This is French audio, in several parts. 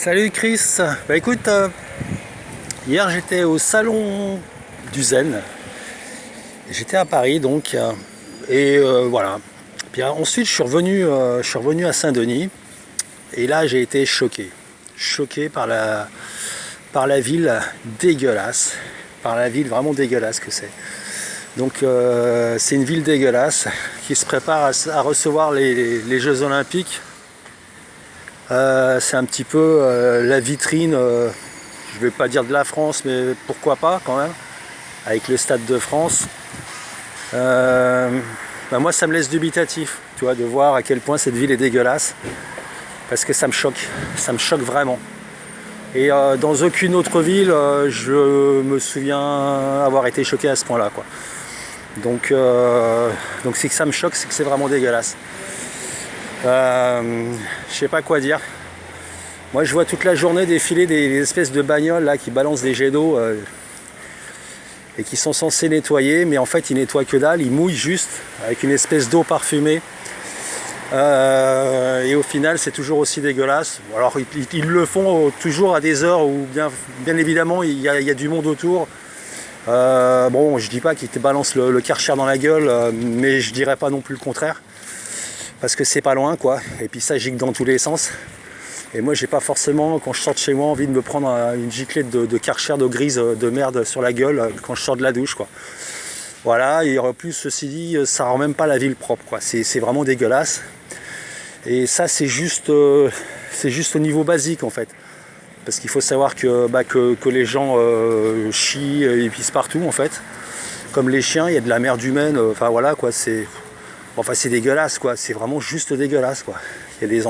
Salut Chris, bah écoute, hier j'étais au salon du Zen, j'étais à Paris donc, voilà. Puis ensuite je suis revenu à Saint-Denis et là j'ai été choqué par la ville dégueulasse, par la ville vraiment dégueulasse que c'est. Donc c'est une ville dégueulasse qui se prépare à recevoir les Jeux Olympiques. C'est un petit peu la vitrine, je vais pas dire de la France, mais pourquoi pas quand même, avec le Stade de France. Moi ça me laisse dubitatif, tu vois, de voir à quel point cette ville est dégueulasse, parce que ça me choque vraiment. Et dans aucune autre ville, je me souviens avoir été choqué à ce point-là, quoi. Donc c'est que ça me choque, c'est que c'est vraiment dégueulasse. Je sais pas quoi dire. Moi je vois toute la journée défiler des espèces de bagnoles là qui balancent des jets d'eau et qui sont censés nettoyer, mais en fait ils nettoient que dalle, ils mouillent juste avec une espèce d'eau parfumée. Et au final c'est toujours aussi dégueulasse. Alors ils le font toujours à des heures où bien évidemment il y a du monde autour. Bon, je dis pas qu'ils te balancent le Karcher dans la gueule, mais je dirais pas non plus le contraire. Parce que c'est pas loin, quoi. Et puis ça gicle dans tous les sens. Et moi j'ai pas forcément, quand je sors de chez moi, envie de me prendre une giclette de Karcher d'eau grise de merde sur la gueule quand je sors de la douche, quoi. Voilà, et en plus ceci dit, ça rend même pas la ville propre, quoi. C'est vraiment dégueulasse. Et ça c'est juste au niveau basique en fait. Parce qu'il faut savoir que les gens chient et pissent partout en fait. Comme les chiens, il y a de la merde humaine, enfin voilà quoi, c'est dégueulasse quoi, c'est vraiment juste dégueulasse quoi. Il y a des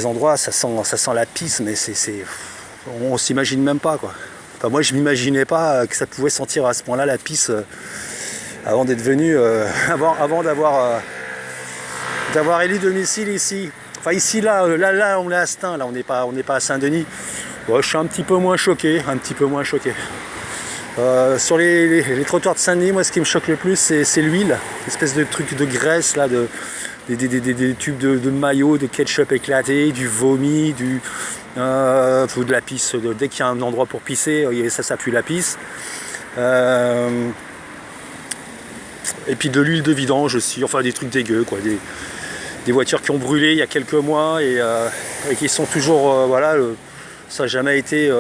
endroits, ça sent la pisse, mais on s'imagine même pas quoi. Enfin moi je m'imaginais pas que ça pouvait sentir à ce point-là la pisse avant d'être venu, avant d'avoir élu domicile ici. Enfin ici là on est à Stein, là on n'est pas à Saint-Denis. Ouais, je suis un petit peu moins choqué. Sur les trottoirs de Saint-Denis, moi ce qui me choque le plus c'est l'huile, espèce de truc de graisse là, des tubes de maillot, de ketchup éclaté, du vomi, de la pisse, dès qu'il y a un endroit pour pisser, ça pue la pisse. Et puis de l'huile de vidange aussi, enfin des trucs dégueux quoi, des voitures qui ont brûlé il y a quelques mois et qui sont toujours, ça n'a jamais été,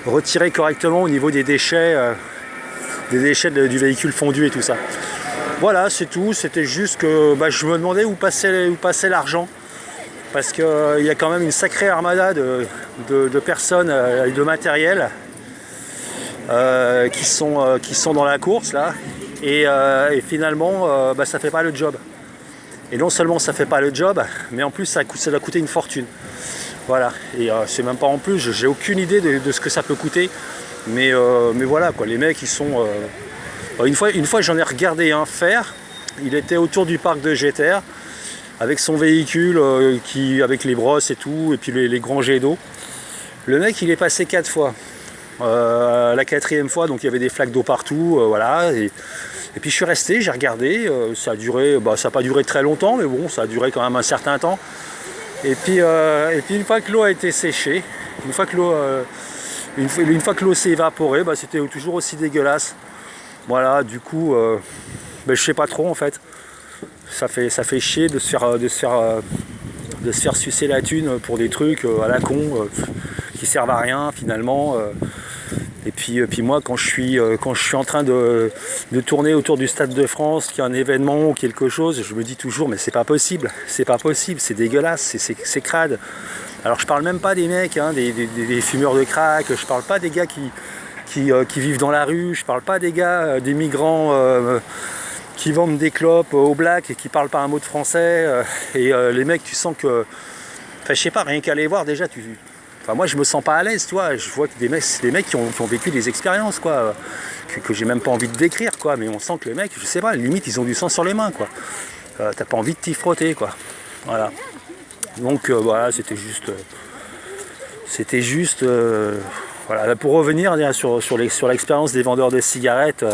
retiré correctement au niveau des déchets du véhicule fondu et tout ça. Voilà, c'est tout. C'était juste que je me demandais où passait l'argent, parce qu'il y a quand même une sacrée armada de personnes et de matériel qui sont dans la course là, et finalement ça fait pas le job. Et non seulement ça fait pas le job, mais en plus ça va coûter une fortune. Voilà, et c'est même pas en plus, j'ai aucune idée de ce que ça peut coûter, mais voilà quoi, les mecs ils sont... Une fois j'en ai regardé un faire, il était autour du parc de Jeter, avec son véhicule, avec les brosses et tout, et puis les grands jets d'eau. Le mec il est passé 4 fois, la 4e fois, donc il y avait des flaques d'eau partout, voilà, et puis je suis resté, j'ai regardé, ça a duré, ça n'a pas duré très longtemps, mais bon, ça a duré quand même un certain temps. Et puis une fois que l'eau a été séchée, une fois que l'eau s'est évaporée, c'était toujours aussi dégueulasse. Voilà, du coup, je sais pas trop en fait. Ça fait chier de se faire sucer la thune pour des trucs à la con qui servent à rien finalement. Et puis moi quand je suis en train de tourner autour du Stade de France, qu'il y a un événement ou quelque chose, je me dis toujours mais c'est pas possible, c'est dégueulasse, c'est crade. Alors je parle même pas des mecs, des fumeurs de crack, je parle pas des gars qui vivent dans la rue, je parle pas des gars, des migrants qui vendent des clopes au black et qui parlent pas un mot de français, les mecs tu sens que, enfin je sais pas, rien qu'à les voir déjà Enfin moi je me sens pas à l'aise, tu vois, je vois que c'est des mecs qui ont vécu des expériences quoi, que j'ai même pas envie de décrire quoi, mais on sent que les mecs, je sais pas, limite ils ont du sang sur les mains quoi. T'as pas envie de t'y frotter quoi. Voilà. Donc voilà, c'était juste voilà, pour revenir sur l'expérience des vendeurs de cigarettes.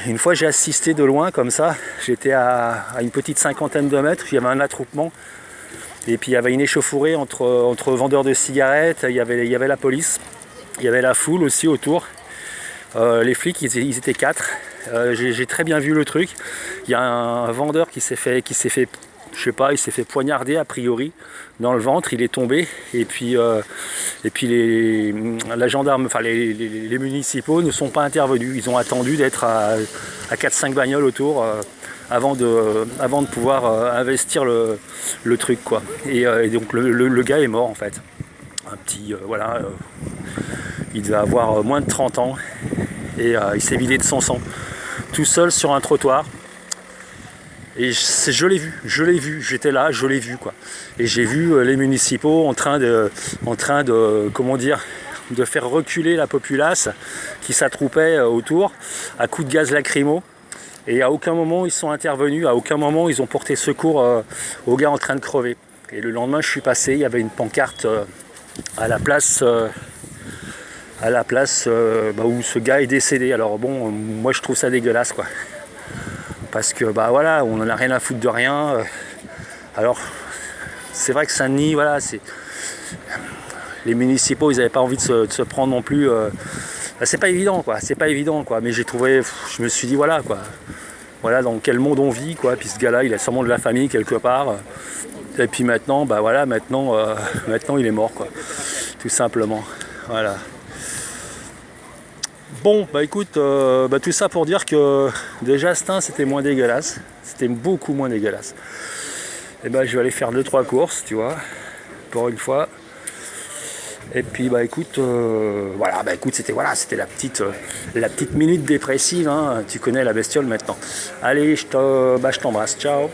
Une fois j'ai assisté de loin comme ça, j'étais à une petite 50aine de mètres, il y avait un attroupement. Et puis il y avait une échauffourée entre vendeurs de cigarettes, il y avait la police, il y avait la foule aussi autour. Les flics, ils étaient 4. J'ai très bien vu le truc. Il y a un vendeur qui s'est fait, je sais pas, il s'est fait poignarder a priori dans le ventre. Il est tombé. Et puis la gendarme, enfin les municipaux ne sont pas intervenus. Ils ont attendu d'être à 4-5 bagnoles autour avant de pouvoir investir le truc, quoi. Et donc le gars est mort en fait. Un petit, voilà. Il devait avoir moins de 30 ans et il s'est vidé de son sang tout seul sur un trottoir. Et je l'ai vu, j'étais là, je l'ai vu, quoi. Et j'ai vu les municipaux en train de, comment dire, de faire reculer la populace qui s'attroupait autour à coups de gaz lacrymo. Et à aucun moment ils sont intervenus, à aucun moment ils ont porté secours au gars en train de crever. Et le lendemain je suis passé, il y avait une pancarte à la place où ce gars est décédé. Alors bon, moi je trouve ça dégueulasse, quoi. Parce que bah voilà, on en a rien à foutre de rien. Alors c'est vrai que Saint-Denis, voilà, les municipaux, ils n'avaient pas envie de se prendre non plus. C'est pas évident, quoi. C'est pas évident, quoi. Mais j'ai trouvé, je me suis dit voilà, quoi. Voilà dans quel monde on vit, quoi. Puis ce gars-là, il a sûrement de la famille quelque part. Et puis maintenant, bah voilà, maintenant il est mort, quoi. Tout simplement. Voilà. Bon, bah écoute, tout ça pour dire que déjà c'était moins dégueulasse. C'était beaucoup moins dégueulasse. Et bah je vais aller faire 2-3 courses, tu vois, pour une fois. Et puis bah écoute, voilà, bah écoute, c'était la petite minute dépressive, hein. Tu connais la bestiole maintenant. Allez, je t'embrasse, ciao.